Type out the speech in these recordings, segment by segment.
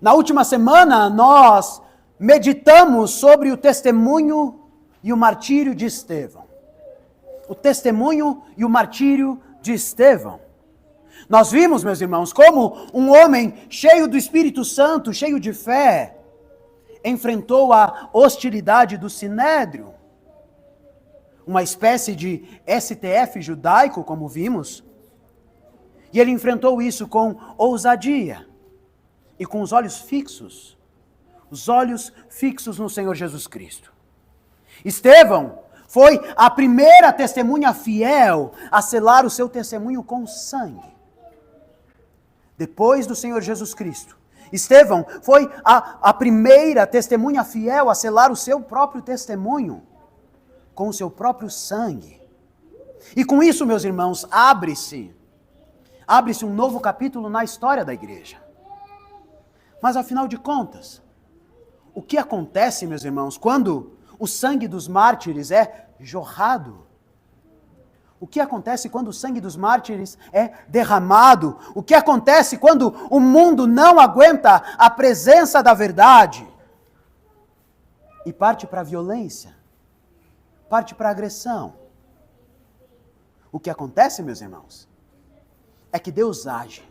Na última semana, nós meditamos sobre o testemunho e o martírio de Estevão. O testemunho e o martírio de Estevão. Nós vimos, meus irmãos, como um homem cheio do Espírito Santo, cheio de fé, enfrentou a hostilidade do Sinédrio. Uma espécie de STF judaico, como vimos. E ele enfrentou isso com ousadia e com os olhos fixos no Senhor Jesus Cristo. Estevão foi a primeira testemunha fiel a selar o seu testemunho com sangue. Depois do Senhor Jesus Cristo, Estevão foi a primeira testemunha fiel a selar o seu próprio testemunho com o seu próprio sangue. E com isso, meus irmãos, abre-se um novo capítulo na história da igreja. Mas afinal de contas, o que acontece, meus irmãos, quando o sangue dos mártires é jorrado? O que acontece quando o sangue dos mártires é derramado? O que acontece quando o mundo não aguenta a presença da verdade e parte para a violência, parte para a agressão? O que acontece, meus irmãos, é que Deus age.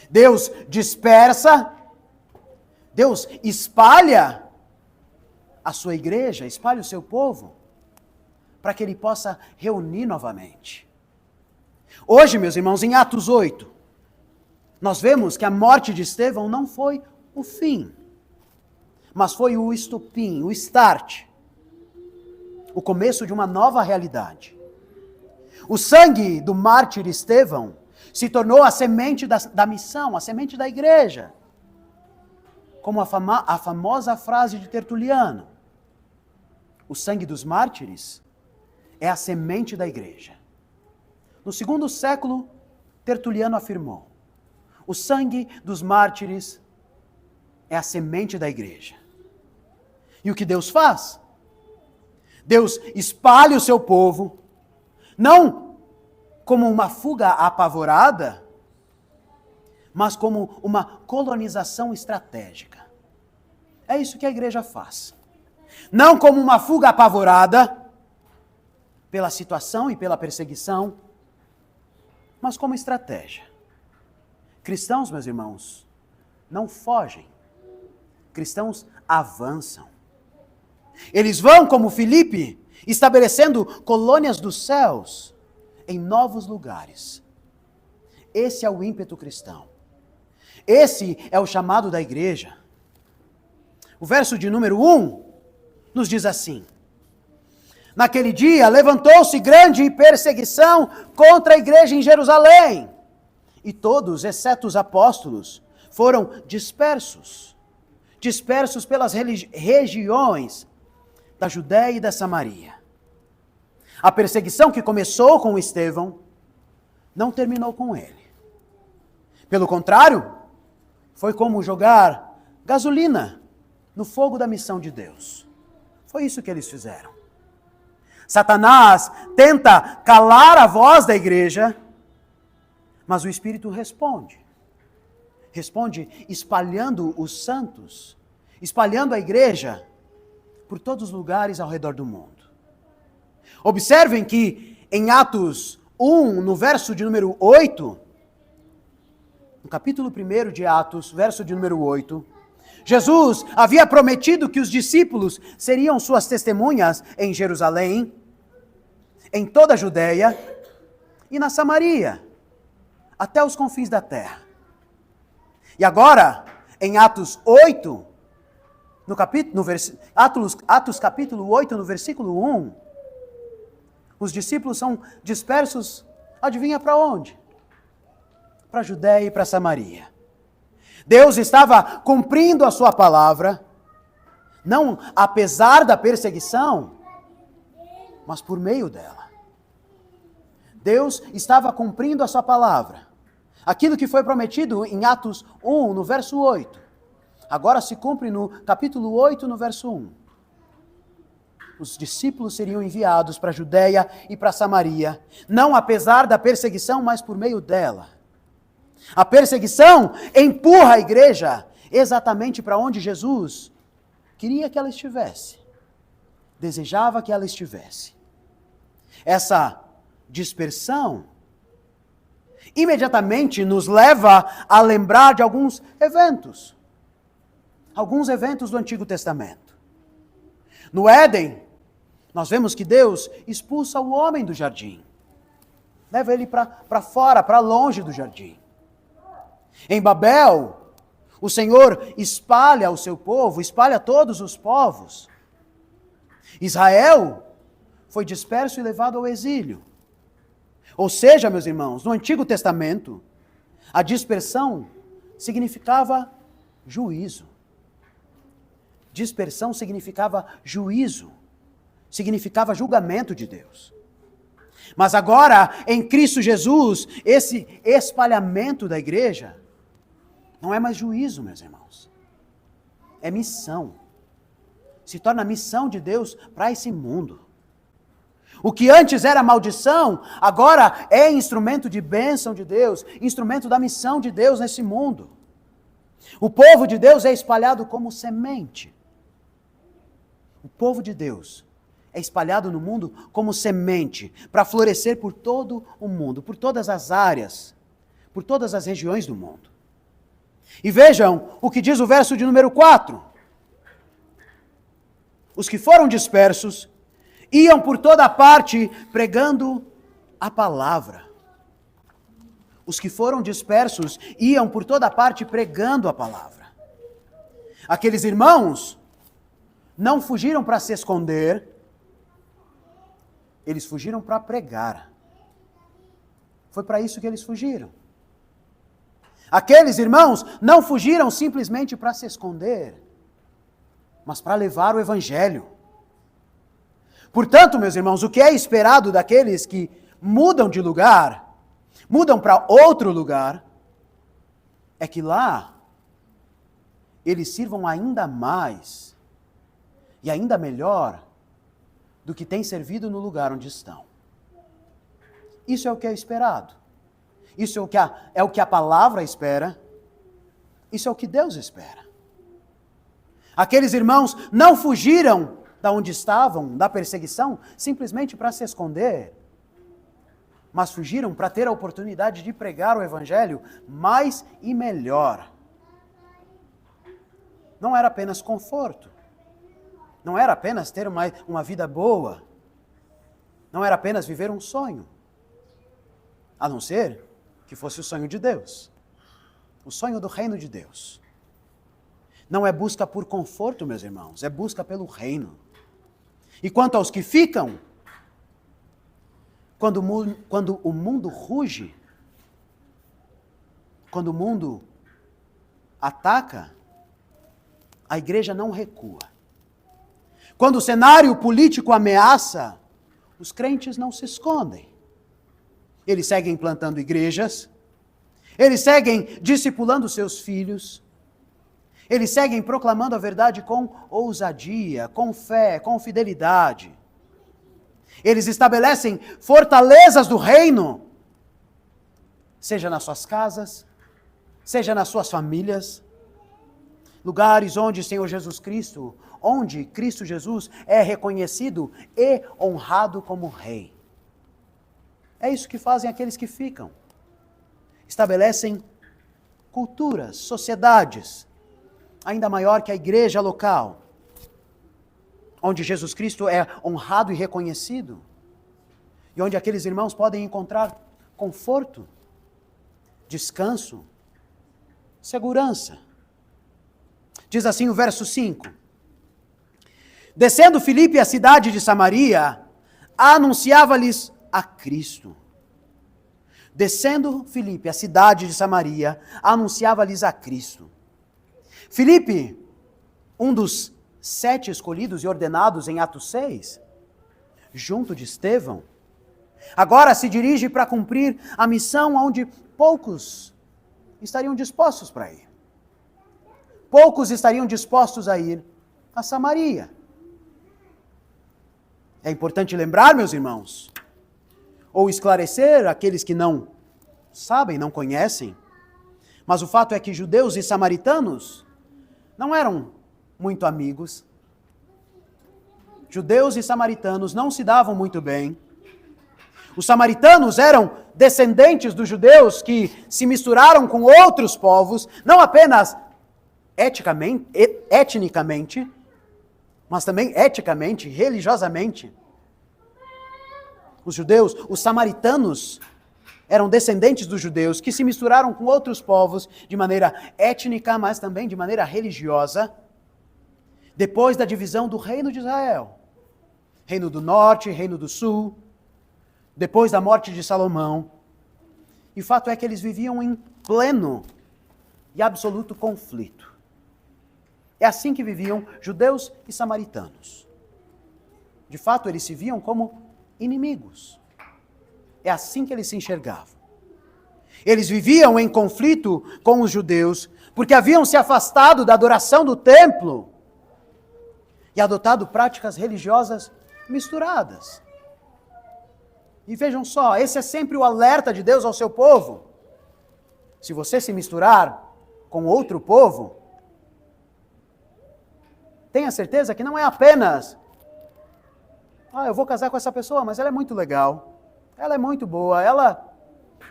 Deus dispersa, Deus espalha a sua igreja, espalha o seu povo, para que ele possa reunir novamente. Hoje, meus irmãos, em Atos 8, nós vemos que a morte de Estevão não foi o fim, mas foi o estopim, o start, o começo de uma nova realidade. O sangue do mártir Estevão se tornou a semente da missão, a semente da igreja. Como a famosa frase de Tertuliano: o sangue dos mártires é a semente da igreja. No segundo século, Tertuliano afirmou: o sangue dos mártires é a semente da igreja. E o que Deus faz? Deus espalha o seu povo, não como uma fuga apavorada, mas como uma colonização estratégica. É isso que a igreja faz. Não como uma fuga apavorada pela situação e pela perseguição, mas como estratégia. Cristãos, meus irmãos, não fogem. Cristãos avançam. Eles vão, como Filipe, estabelecendo colônias dos céus em novos lugares. Esse é o ímpeto cristão. Esse é o chamado da igreja. O verso de número 1 nos diz assim: naquele dia levantou-se grande perseguição contra a igreja em Jerusalém, e todos, exceto os apóstolos, foram dispersos pelas regiões da Judéia e da Samaria. A perseguição que começou com Estevão não terminou com ele. Pelo contrário, foi como jogar gasolina no fogo da missão de Deus. Foi isso que eles fizeram. Satanás tenta calar a voz da igreja, mas o Espírito responde. Responde espalhando os santos, espalhando a igreja por todos os lugares ao redor do mundo. Observem que em Atos 1, no verso de número 8, no capítulo 1 de Atos, verso de número 8, Jesus havia prometido que os discípulos seriam suas testemunhas em Jerusalém, em toda a Judéia e na Samaria, até os confins da terra. E agora, em Atos 8, Atos capítulo 8, no versículo 1, os discípulos são dispersos, adivinha para onde? Para a Judéia e para a Samaria. Deus estava cumprindo a sua palavra, não apesar da perseguição, mas por meio dela. Deus estava cumprindo a sua palavra. Aquilo que foi prometido em Atos 1, no verso 8, agora se cumpre no capítulo 8, no verso 1. Os discípulos seriam enviados para a Judéia e para a Samaria, não apesar da perseguição, mas por meio dela. A perseguição empurra a igreja exatamente para onde Jesus queria que ela estivesse, desejava que ela estivesse. Essa dispersão imediatamente nos leva a lembrar de alguns eventos do Antigo Testamento. No Éden, nós vemos que Deus expulsa o homem do jardim, leva ele para fora, para longe do jardim. Em Babel, o Senhor espalha o seu povo, espalha todos os povos. Israel foi disperso e levado ao exílio. Ou seja, meus irmãos, no Antigo Testamento, a dispersão significava juízo. Dispersão significava juízo, significava julgamento de Deus. Mas agora, em Cristo Jesus, esse espalhamento da igreja não é mais juízo, meus irmãos. É missão. Se torna missão de Deus para esse mundo. O que antes era maldição, agora é instrumento de bênção de Deus, instrumento da missão de Deus nesse mundo. O povo de Deus é espalhado como semente. O povo de Deus é espalhado no mundo como semente, para florescer por todo o mundo, por todas as áreas, por todas as regiões do mundo. E vejam o que diz o verso de número 4. Os que foram dispersos iam por toda parte pregando a palavra. Os que foram dispersos iam por toda parte pregando a palavra. Aqueles irmãos não fugiram para se esconder, eles fugiram para pregar. Foi para isso que eles fugiram. Aqueles irmãos não fugiram simplesmente para se esconder, mas para levar o evangelho. Portanto, meus irmãos, o que é esperado daqueles que mudam de lugar, mudam para outro lugar, é que lá eles sirvam ainda mais e ainda melhor do que têm servido no lugar onde estão. Isso é o que é esperado. Isso é o que a palavra espera. Isso é o que Deus espera. Aqueles irmãos não fugiram da onde estavam, da perseguição, simplesmente para se esconder, mas fugiram para ter a oportunidade de pregar o evangelho mais e melhor. Não era apenas conforto, não era apenas ter uma vida boa, não era apenas viver um sonho, a não ser que fosse o sonho de Deus, o sonho do reino de Deus. Não é busca por conforto, meus irmãos, é busca pelo reino. E quanto aos que ficam, quando o mundo ruge, quando o mundo ataca, a igreja não recua. Quando o cenário político ameaça, os crentes não se escondem. Eles seguem plantando igrejas, eles seguem discipulando seus filhos, eles seguem proclamando a verdade com ousadia, com fé, com fidelidade. Eles estabelecem fortalezas do reino, seja nas suas casas, seja nas suas famílias, lugares onde o Senhor Jesus Cristo, onde Cristo Jesus é reconhecido e honrado como Rei. É isso que fazem aqueles que ficam. Estabelecem culturas, sociedades, ainda maior que a igreja local, onde Jesus Cristo é honrado e reconhecido, e onde aqueles irmãos podem encontrar conforto, descanso, segurança. Diz assim o verso 5. Descendo Filipe à cidade de Samaria, anunciava-lhes a Cristo. Descendo Filipe à cidade de Samaria, anunciava-lhes a Cristo. Filipe, um dos 7 escolhidos e ordenados em Atos 6, junto de Estevão, agora se dirige para cumprir a missão onde poucos estariam dispostos para ir. Poucos estariam dispostos a ir a Samaria. É importante lembrar, meus irmãos, ou esclarecer aqueles que não sabem, não conhecem, mas o fato é que judeus e samaritanos não eram muito amigos. Judeus e samaritanos não se davam muito bem. Os samaritanos eram descendentes dos judeus que se misturaram com outros povos, não apenas etnicamente, mas também eticamente, religiosamente. Os samaritanos, eram descendentes dos judeus que se misturaram com outros povos de maneira étnica, mas também de maneira religiosa, depois da divisão do reino de Israel. Reino do Norte, Reino do Sul, depois da morte de Salomão. E o fato é que eles viviam em pleno e absoluto conflito. É assim que viviam judeus e samaritanos. De fato, eles se viam como inimigos. É assim que eles se enxergavam. Eles viviam em conflito com os judeus, porque haviam se afastado da adoração do templo e adotado práticas religiosas misturadas. E vejam só, esse é sempre o alerta de Deus ao seu povo. Se você se misturar com outro povo, tenha certeza que não é apenas eu vou casar com essa pessoa, mas ela é muito legal. Ela é muito boa, ela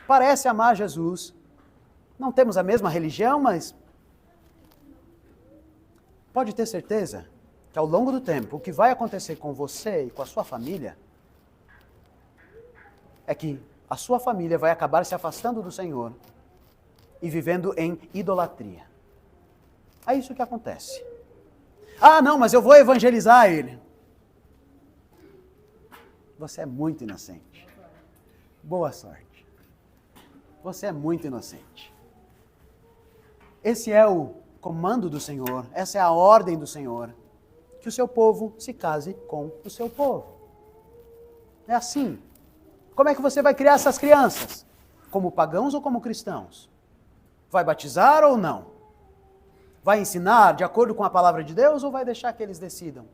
parece amar Jesus. Não temos a mesma religião, mas pode ter certeza que ao longo do tempo, o que vai acontecer com você e com a sua família é que a sua família vai acabar se afastando do Senhor e vivendo em idolatria. É isso que acontece. Não, mas eu vou evangelizar ele. Você é muito inocente. Boa sorte. Você é muito inocente. Esse é o comando do Senhor, essa é a ordem do Senhor, que o seu povo se case com o seu povo. É assim. Como é que você vai criar essas crianças? Como pagãos ou como cristãos? Vai batizar ou não? Vai ensinar de acordo com a palavra de Deus ou vai deixar que eles decidam?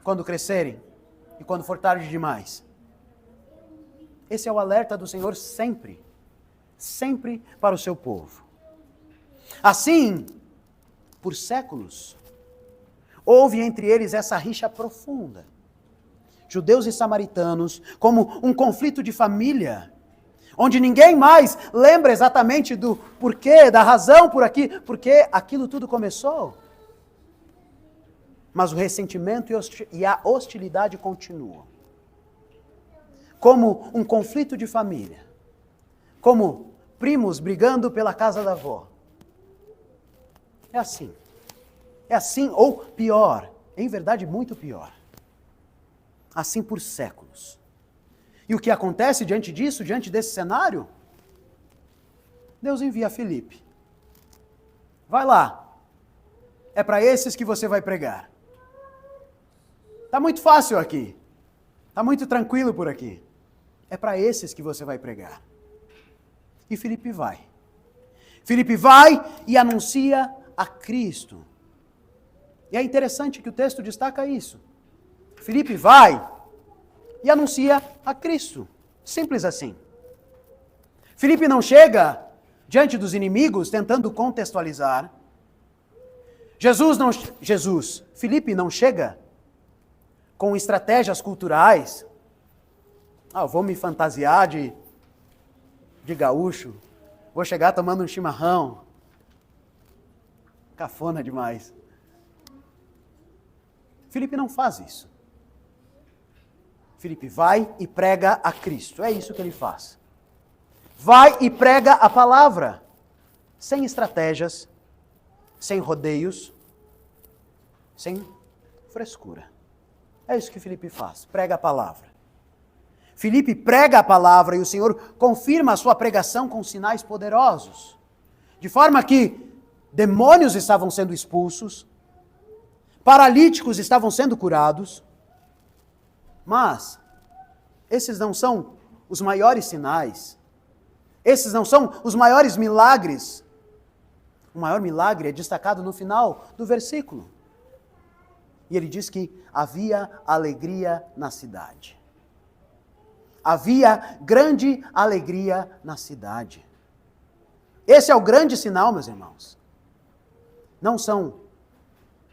Quando crescerem e quando for tarde demais? Esse é o alerta do Senhor sempre, sempre para o seu povo. Assim, por séculos, houve entre eles essa rixa profunda. Judeus e samaritanos, como um conflito de família, onde ninguém mais lembra exatamente do porquê, da razão porque aquilo tudo começou. Mas o ressentimento e a hostilidade continuam. Como um conflito de família, como primos brigando pela casa da avó. É assim. É assim, ou pior, em verdade muito pior. Assim por séculos. E o que acontece diante disso, diante desse cenário? Deus envia Filipe. Vai lá. É para esses que você vai pregar. Está muito fácil aqui. Está muito tranquilo por aqui. É para esses que você vai pregar. E Filipe vai. Filipe vai e anuncia a Cristo. E é interessante que o texto destaca isso. Filipe vai e anuncia a Cristo. Simples assim. Filipe não chega diante dos inimigos tentando contextualizar. Filipe não chega com estratégias culturais. Eu vou me fantasiar de gaúcho. Vou chegar tomando um chimarrão. Cafona demais. Filipe não faz isso. Filipe vai e prega a Cristo. É isso que ele faz. Vai e prega a palavra. Sem estratégias, sem rodeios, sem frescura. É isso que Filipe faz. Prega a palavra. Filipe prega a palavra e o Senhor confirma a sua pregação com sinais poderosos. De forma que demônios estavam sendo expulsos, paralíticos estavam sendo curados, mas esses não são os maiores sinais, esses não são os maiores milagres. O maior milagre é destacado no final do versículo. E ele diz que havia alegria na cidade. Havia grande alegria na cidade. Esse é o grande sinal, meus irmãos. Não são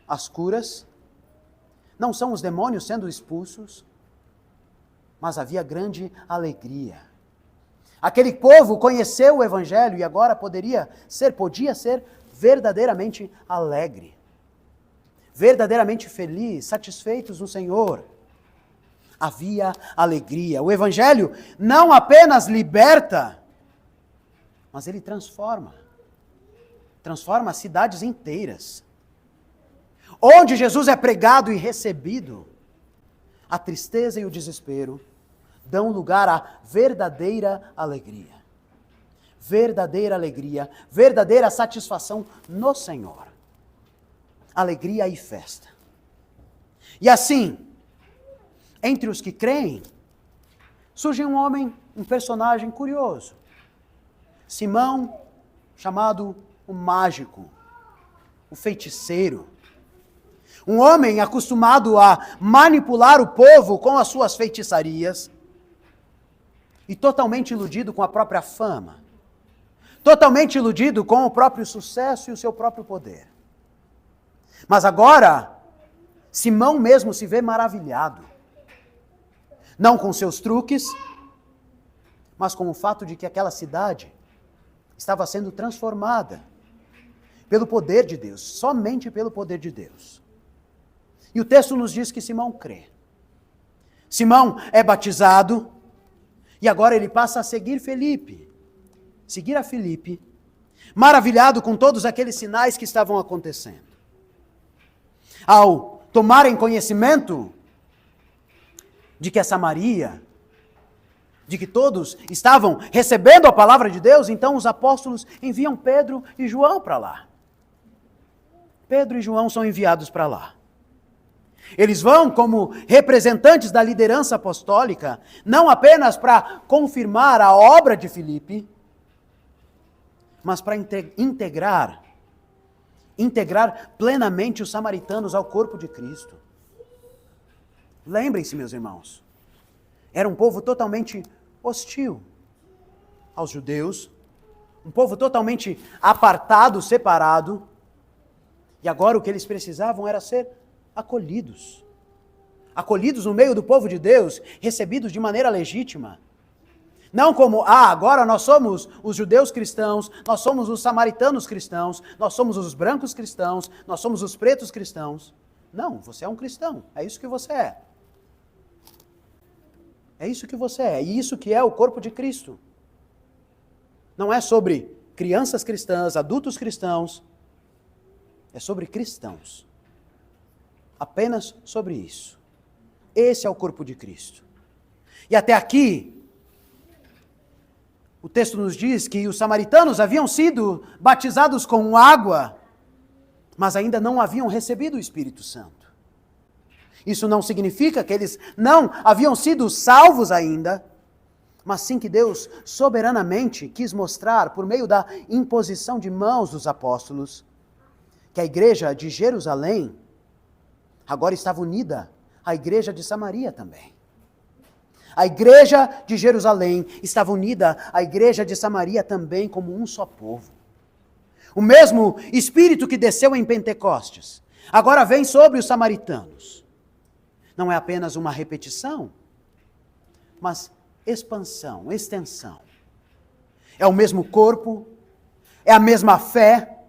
as curas, não são os demônios sendo expulsos, mas havia grande alegria. Aquele povo conheceu o Evangelho e agora podia ser verdadeiramente alegre, verdadeiramente feliz, satisfeitos no Senhor. Havia alegria. O Evangelho não apenas liberta, mas ele transforma cidades inteiras. Onde Jesus é pregado e recebido, a tristeza e o desespero dão lugar à verdadeira alegria. Verdadeira alegria, verdadeira satisfação no Senhor. Alegria e festa. E assim, entre os que creem, surge um homem, um personagem curioso. Simão, chamado o mágico, o feiticeiro. Um homem acostumado a manipular o povo com as suas feitiçarias e totalmente iludido com a própria fama, totalmente iludido com o próprio sucesso e o seu próprio poder. Mas agora, Simão mesmo se vê maravilhado, não com seus truques, mas com o fato de que aquela cidade estava sendo transformada pelo poder de Deus, somente pelo poder de Deus. E o texto nos diz que Simão crê. Simão é batizado e agora ele passa a seguir a Filipe, maravilhado com todos aqueles sinais que estavam acontecendo. Ao tomarem conhecimento de que a Samaria, de que todos estavam recebendo a palavra de Deus, então os apóstolos enviam Pedro e João para lá. Pedro e João são enviados para lá. Eles vão como representantes da liderança apostólica, não apenas para confirmar a obra de Filipe, mas para integrar plenamente os samaritanos ao corpo de Cristo. Lembrem-se, meus irmãos, era um povo totalmente hostil aos judeus, um povo totalmente apartado, separado, e agora o que eles precisavam era ser acolhidos no meio do povo de Deus, recebidos de maneira legítima. Não como, agora nós somos os judeus cristãos, nós somos os samaritanos cristãos, nós somos os brancos cristãos, nós somos os pretos cristãos. Não, você é um cristão, é isso que você é. É isso que você é, e isso que é o corpo de Cristo. Não é sobre crianças cristãs, adultos cristãos, é sobre cristãos. Apenas sobre isso. Esse é o corpo de Cristo. E até aqui, o texto nos diz que os samaritanos haviam sido batizados com água, mas ainda não haviam recebido o Espírito Santo. Isso não significa que eles não haviam sido salvos ainda, mas sim que Deus soberanamente quis mostrar, por meio da imposição de mãos dos apóstolos, que a igreja de Jerusalém agora estava unida à igreja de Samaria também. A igreja de Jerusalém estava unida à igreja de Samaria também como um só povo. O mesmo Espírito que desceu em Pentecostes, agora vem sobre os samaritanos. Não é apenas uma repetição, mas expansão, extensão. É o mesmo corpo, é a mesma fé,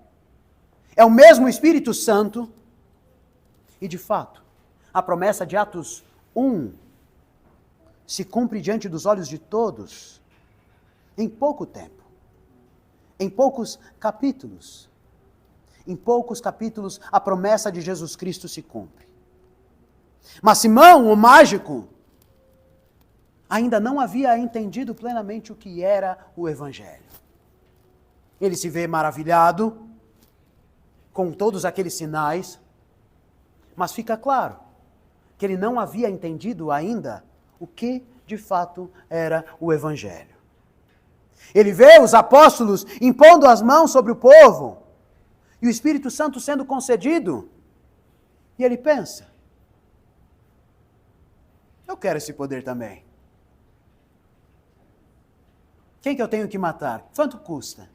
é o mesmo Espírito Santo. E de fato, a promessa de Atos 1 se cumpre diante dos olhos de todos em pouco tempo, em poucos capítulos. Em poucos capítulos, a promessa de Jesus Cristo se cumpre. Mas Simão, o mágico, ainda não havia entendido plenamente o que era o Evangelho. Ele se vê maravilhado com todos aqueles sinais, mas fica claro que ele não havia entendido ainda o que de fato era o Evangelho. Ele vê os apóstolos impondo as mãos sobre o povo e o Espírito Santo sendo concedido. E ele pensa, eu quero esse poder também. Quem que eu tenho que matar? Quanto custa?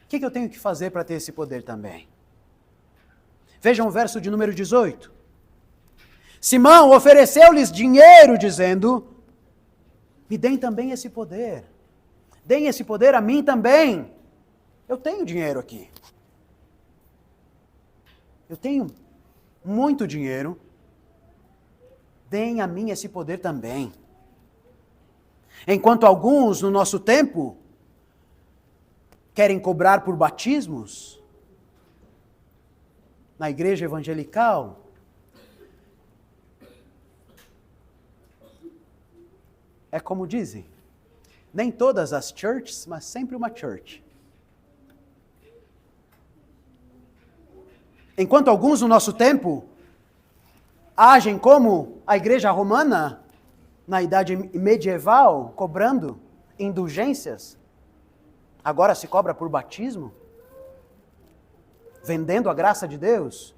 O que eu tenho que fazer para ter esse poder também? Vejam o verso de número 18. Simão ofereceu-lhes dinheiro, dizendo: me deem também esse poder. Deem esse poder a mim também. Eu tenho dinheiro aqui. Eu tenho muito dinheiro. Deem a mim esse poder também. Enquanto alguns, no nosso tempo, querem cobrar por batismos, na igreja evangelical, é como dizem, nem todas as churches, mas sempre uma church. Enquanto alguns no nosso tempo agem como a igreja romana na idade medieval, cobrando indulgências, agora se cobra por batismo, vendendo a graça de Deus.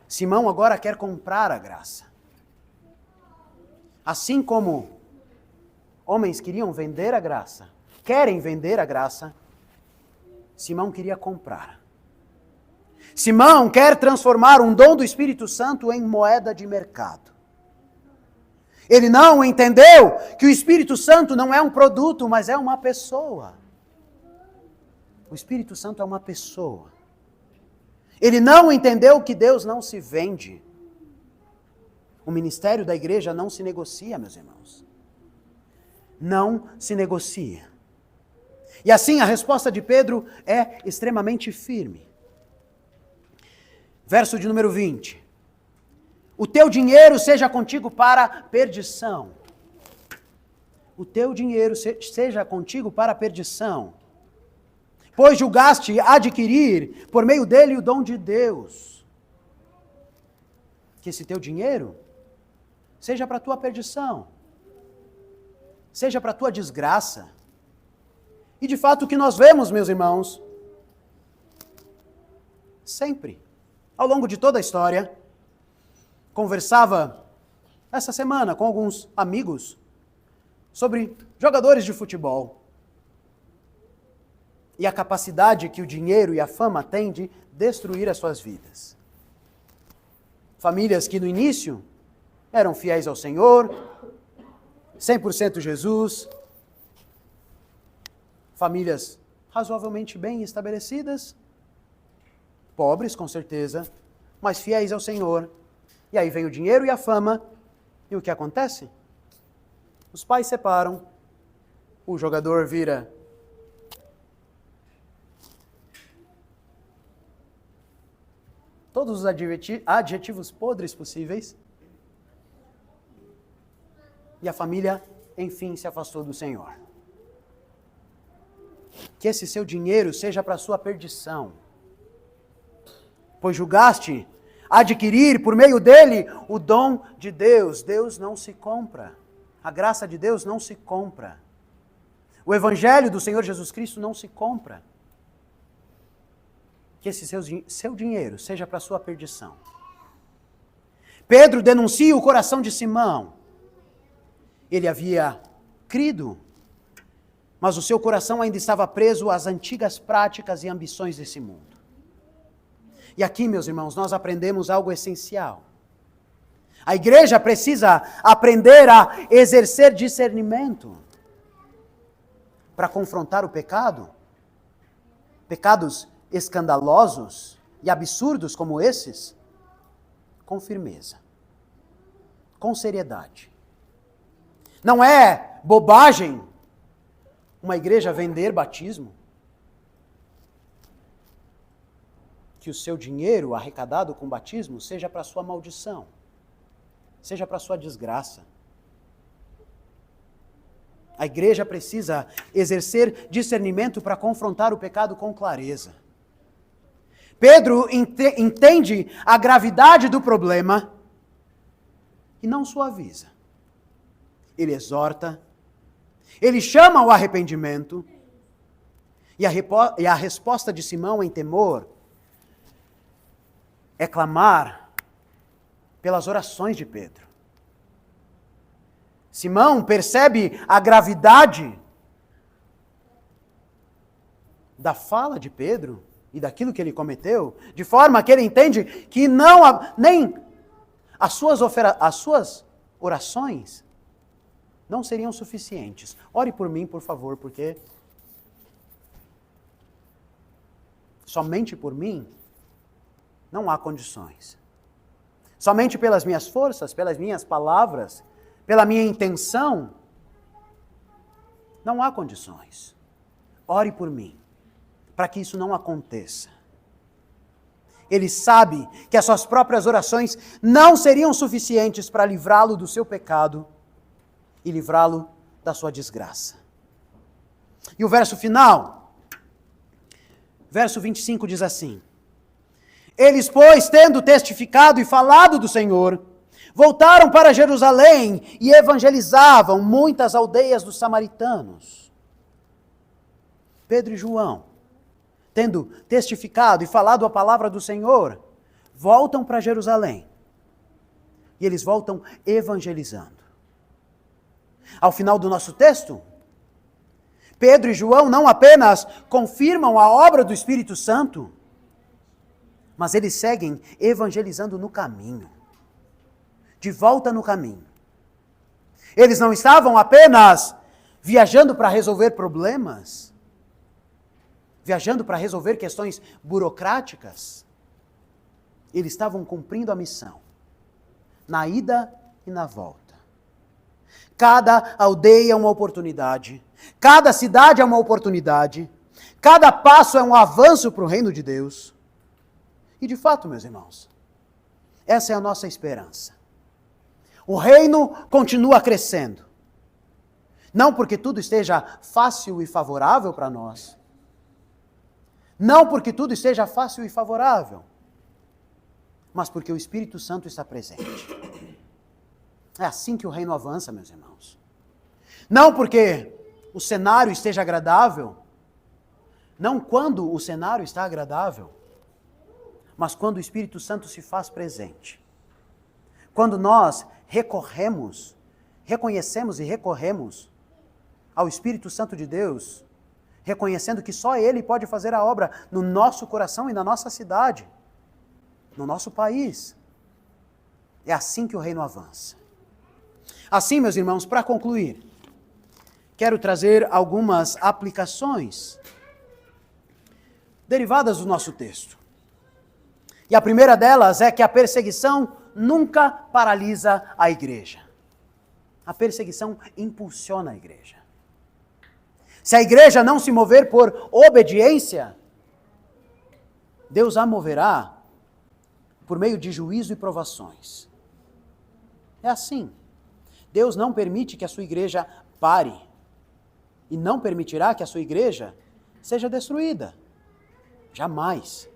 Simão agora quer comprar a graça. Assim como homens queriam vender a graça, querem vender a graça, Simão queria comprar. Simão quer transformar um dom do Espírito Santo em moeda de mercado. Ele não entendeu que o Espírito Santo não é um produto, mas é uma pessoa. O Espírito Santo é uma pessoa. Ele não entendeu que Deus não se vende. O ministério da igreja não se negocia, meus irmãos. Não se negocia. E assim a resposta de Pedro é extremamente firme. Verso de número 20. O teu dinheiro seja contigo para perdição. O teu dinheiro seja contigo para perdição. Pois julgaste adquirir por meio dele o dom de Deus. Que esse teu dinheiro seja para a tua perdição. Seja para a tua desgraça. E de fato o que nós vemos, meus irmãos, sempre, ao longo de toda a história, conversava essa semana com alguns amigos sobre jogadores de futebol e a capacidade que o dinheiro e a fama têm de destruir as suas vidas. Famílias que no início eram fiéis ao Senhor, 100% Jesus, famílias razoavelmente bem estabelecidas, pobres com certeza, mas fiéis ao Senhor. E aí vem o dinheiro e a fama, e o que acontece? Os pais separam, o jogador vira todos os adjetivos podres possíveis, e a família, enfim, se afastou do Senhor. Que esse seu dinheiro seja para a sua perdição, pois julgaste adquirir por meio dele o dom de Deus. Deus não se compra. A graça de Deus não se compra. O evangelho do Senhor Jesus Cristo não se compra. Que esse seu dinheiro seja para a sua perdição. Pedro denuncia o coração de Simão. Ele havia crido, mas o seu coração ainda estava preso às antigas práticas e ambições desse mundo. E aqui, meus irmãos, nós aprendemos algo essencial. A igreja precisa aprender a exercer discernimento para confrontar o pecado. Pecados escandalosos e absurdos como esses, com firmeza, com seriedade. Não é bobagem uma igreja vender batismo. Que o seu dinheiro arrecadado com batismo seja para a sua maldição, seja para a sua desgraça. A igreja precisa exercer discernimento para confrontar o pecado com clareza. Pedro entende a gravidade do problema e não suaviza. Ele exorta, ele chama ao arrependimento, e a resposta de Simão em temor é clamar pelas orações de Pedro. Simão percebe a gravidade da fala de Pedro e daquilo que ele cometeu, de forma que ele entende que não nem as suas orações não seriam suficientes. Ore por mim, por favor, porque somente por mim não há condições. Somente pelas minhas forças, pelas minhas palavras, pela minha intenção, não há condições. Ore por mim, para que isso não aconteça. Ele sabe que as suas próprias orações não seriam suficientes para livrá-lo do seu pecado e livrá-lo da sua desgraça. E o verso final, verso 25 diz assim: Eles, pois, tendo testificado e falado do Senhor, voltaram para Jerusalém e evangelizavam muitas aldeias dos samaritanos. Pedro e João, tendo testificado e falado a palavra do Senhor, voltam para Jerusalém. E eles voltam evangelizando. Ao final do nosso texto, Pedro e João não apenas confirmam a obra do Espírito Santo, mas eles seguem evangelizando no caminho. De volta no caminho. Eles não estavam apenas viajando para resolver problemas, viajando para resolver questões burocráticas. Eles estavam cumprindo a missão, na ida e na volta. Cada aldeia é uma oportunidade, cada cidade é uma oportunidade, cada passo é um avanço para o reino de Deus. E de fato, meus irmãos, essa é a nossa esperança. O reino continua crescendo. Não porque tudo esteja fácil e favorável para nós. Não porque tudo esteja fácil e favorável. Mas porque o Espírito Santo está presente. É assim que o reino avança, meus irmãos. Não porque o cenário esteja agradável. Não quando o cenário está agradável. Mas quando o Espírito Santo se faz presente. Quando nós reconhecemos e recorremos ao Espírito Santo de Deus, reconhecendo que só Ele pode fazer a obra no nosso coração e na nossa cidade, no nosso país. É assim que o reino avança. Assim, meus irmãos, para concluir, quero trazer algumas aplicações derivadas do nosso texto. E a primeira delas é que a perseguição nunca paralisa a igreja. A perseguição impulsiona a igreja. Se a igreja não se mover por obediência, Deus a moverá por meio de juízo e provações. É assim. Deus não permite que a sua igreja pare. E não permitirá que a sua igreja seja destruída. Jamais.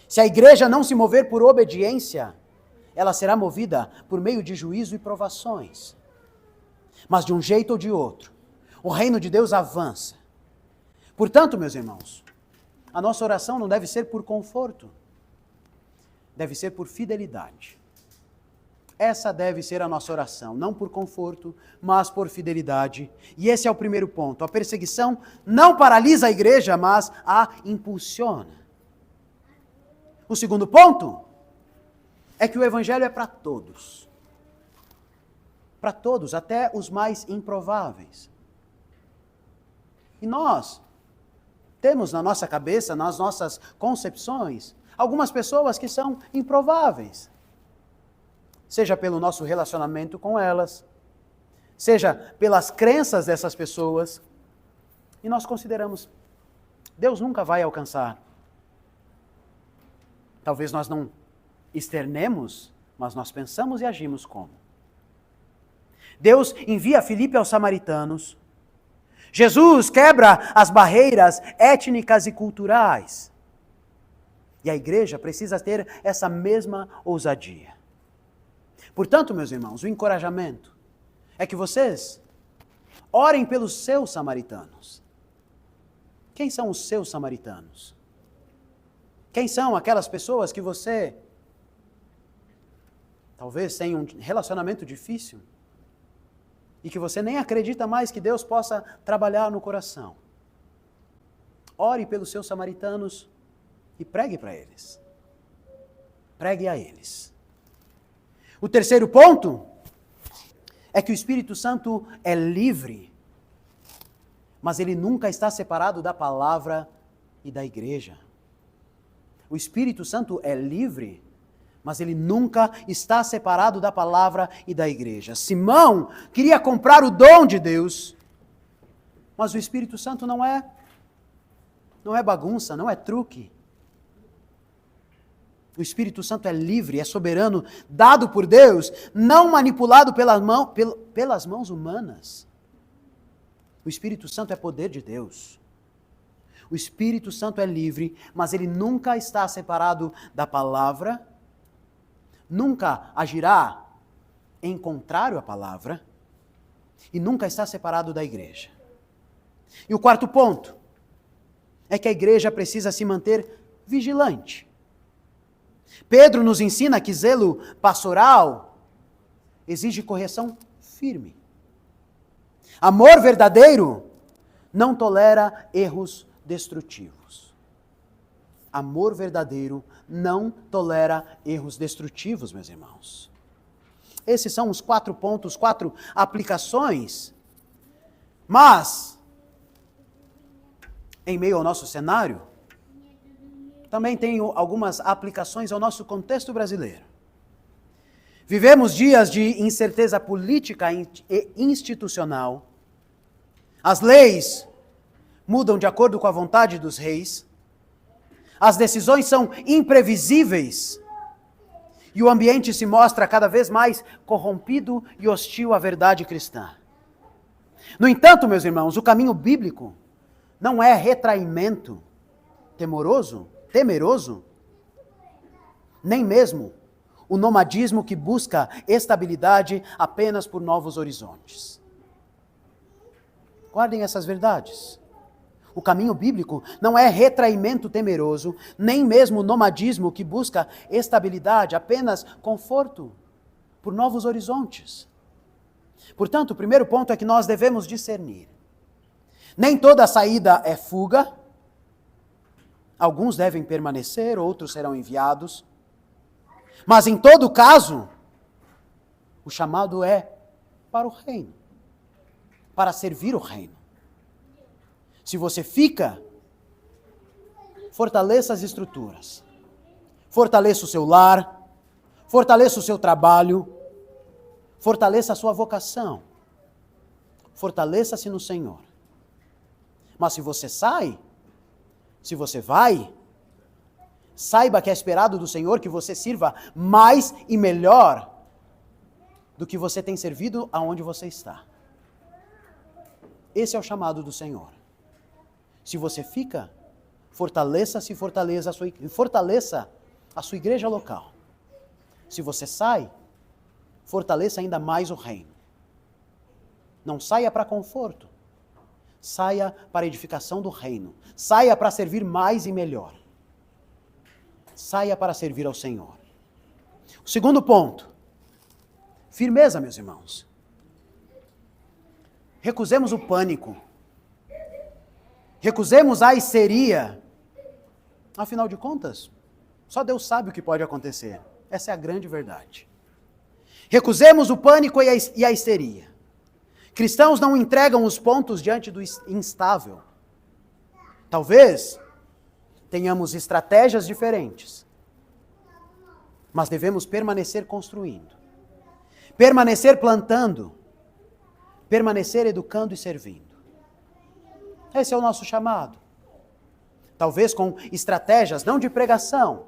Se a igreja não se mover por obediência, ela será movida por meio de juízo e provações. Mas de um jeito ou de outro, o reino de Deus avança. Portanto, meus irmãos, a nossa oração não deve ser por conforto, deve ser por fidelidade. Essa deve ser a nossa oração, não por conforto, mas por fidelidade. E esse é o primeiro ponto. A perseguição não paralisa a igreja, mas a impulsiona. O segundo ponto é que o evangelho é para todos. Para todos, até os mais improváveis. E nós temos na nossa cabeça, nas nossas concepções, algumas pessoas que são improváveis. Seja pelo nosso relacionamento com elas, seja pelas crenças dessas pessoas. E nós consideramos, Deus nunca vai alcançar. Talvez nós não externemos, mas nós pensamos e agimos como. Deus envia Filipe aos samaritanos. Jesus quebra as barreiras étnicas e culturais. E a igreja precisa ter essa mesma ousadia. Portanto, meus irmãos, o encorajamento é que vocês orem pelos seus samaritanos. Quem são os seus samaritanos? Quem são aquelas pessoas que você talvez tenha um relacionamento difícil e que você nem acredita mais que Deus possa trabalhar no coração? Ore pelos seus samaritanos e pregue para eles. Pregue a eles. O terceiro ponto é que o Espírito Santo é livre, mas ele nunca está separado da palavra e da igreja. O Espírito Santo é livre, mas ele nunca está separado da palavra e da igreja. Simão queria comprar o dom de Deus, mas o Espírito Santo não é bagunça, não é truque. O Espírito Santo é livre, é soberano, dado por Deus, não manipulado pelas mãos humanas. O Espírito Santo é poder de Deus. O Espírito Santo é livre, mas ele nunca está separado da palavra, nunca agirá em contrário à palavra e nunca está separado da igreja. E o quarto ponto é que a igreja precisa se manter vigilante. Pedro nos ensina que zelo pastoral exige correção firme. Amor verdadeiro não tolera erros destrutivos. Amor verdadeiro não tolera erros destrutivos, meus irmãos. Esses são os 4 pontos, 4 aplicações. Mas, em meio ao nosso cenário, também tem algumas aplicações ao nosso contexto brasileiro. Vivemos dias de incerteza política e institucional. As leis mudam de acordo com a vontade dos reis. As decisões são imprevisíveis. E o ambiente se mostra cada vez mais corrompido e hostil à verdade cristã. No entanto, meus irmãos, o caminho bíblico não é retraimento temeroso, nem mesmo o nomadismo que busca estabilidade apenas por novos horizontes. Guardem essas verdades. O caminho bíblico não é retraimento temeroso, nem mesmo o nomadismo que busca estabilidade, apenas conforto por novos horizontes. Portanto, o primeiro ponto é que nós devemos discernir. Nem toda saída é fuga. Alguns devem permanecer, outros serão enviados. Mas em todo caso, o chamado é para o reino, para servir o reino. Se você fica, fortaleça as estruturas, fortaleça o seu lar, fortaleça o seu trabalho, fortaleça a sua vocação, fortaleça-se no Senhor. Mas se você sai, se você vai, saiba que é esperado do Senhor que você sirva mais e melhor do que você tem servido aonde você está. Esse é o chamado do Senhor. Se você fica, fortaleça a sua igreja local. Se você sai, fortaleça ainda mais o reino. Não saia para conforto. Saia para a edificação do reino. Saia para servir mais e melhor. Saia para servir ao Senhor. O segundo ponto. Firmeza, meus irmãos. Recusemos o pânico. Recusemos a histeria. Afinal de contas, só Deus sabe o que pode acontecer. Essa é a grande verdade. Recusemos o pânico e a histeria. Cristãos não entregam os pontos diante do instável. Talvez tenhamos estratégias diferentes, mas devemos permanecer construindo, permanecer plantando, permanecer educando e servindo. Esse é o nosso chamado. Talvez com estratégias não de pregação,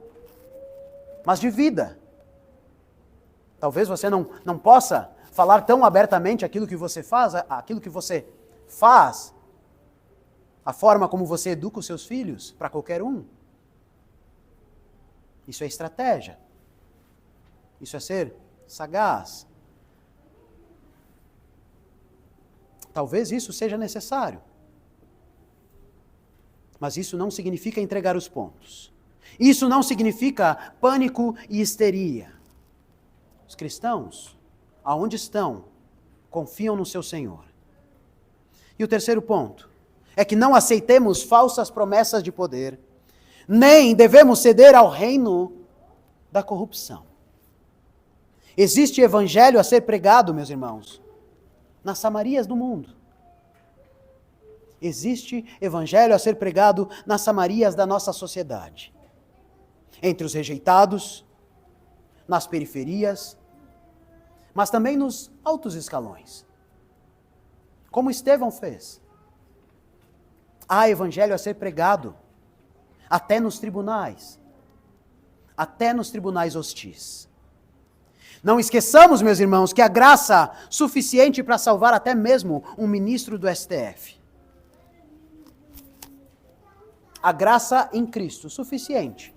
mas de vida. Talvez você não possa falar tão abertamente aquilo que você faz, a forma como você educa os seus filhos, para qualquer um. Isso é estratégia. Isso é ser sagaz. Talvez isso seja necessário. Mas isso não significa entregar os pontos. Isso não significa pânico e histeria. Os cristãos, aonde estão, confiam no seu Senhor. E o terceiro ponto é que não aceitemos falsas promessas de poder, nem devemos ceder ao reino da corrupção. Existe evangelho a ser pregado, meus irmãos, nas Samarias do mundo. Existe evangelho a ser pregado nas Samarias da nossa sociedade. Entre os rejeitados, nas periferias, mas também nos altos escalões. Como Estevão fez. Há evangelho a ser pregado, até nos tribunais hostis. Não esqueçamos, meus irmãos, que a graça suficiente para salvar até mesmo um ministro do STF. A graça em Cristo suficiente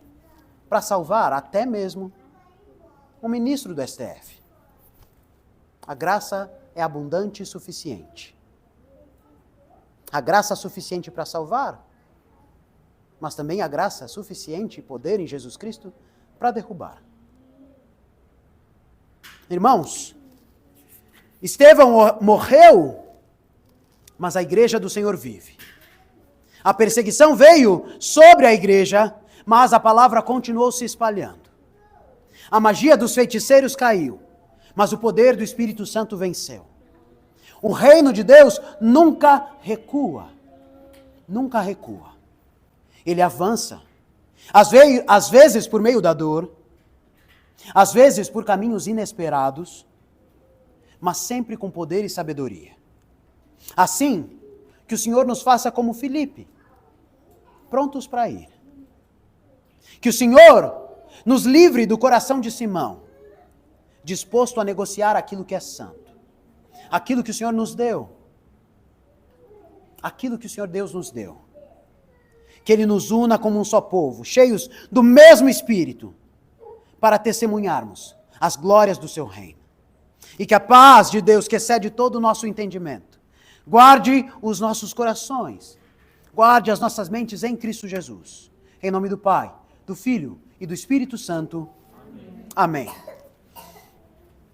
para salvar até mesmo um ministro do STF. A graça é abundante e suficiente. A graça suficiente para salvar, mas também a graça suficiente e poder em Jesus Cristo para derrubar. Irmãos, Estevão morreu, mas a igreja do Senhor vive. A perseguição veio sobre a igreja, mas a palavra continuou se espalhando. A magia dos feiticeiros caiu, mas o poder do Espírito Santo venceu. O reino de Deus nunca recua. Nunca recua. Ele avança. Às vezes por meio da dor, às vezes por caminhos inesperados, mas sempre com poder e sabedoria. Assim, que o Senhor nos faça como Filipe, prontos para ir. Que o Senhor nos livre do coração de Simão, disposto a negociar aquilo que é santo, aquilo que o Senhor nos deu, aquilo que o Senhor Deus nos deu. Que Ele nos una como um só povo, cheios do mesmo Espírito, para testemunharmos as glórias do Seu reino. E que a paz de Deus, que excede todo o nosso entendimento, guarde os nossos corações, guarde as nossas mentes em Cristo Jesus. Em nome do Pai, do Filho e do Espírito Santo. Amém.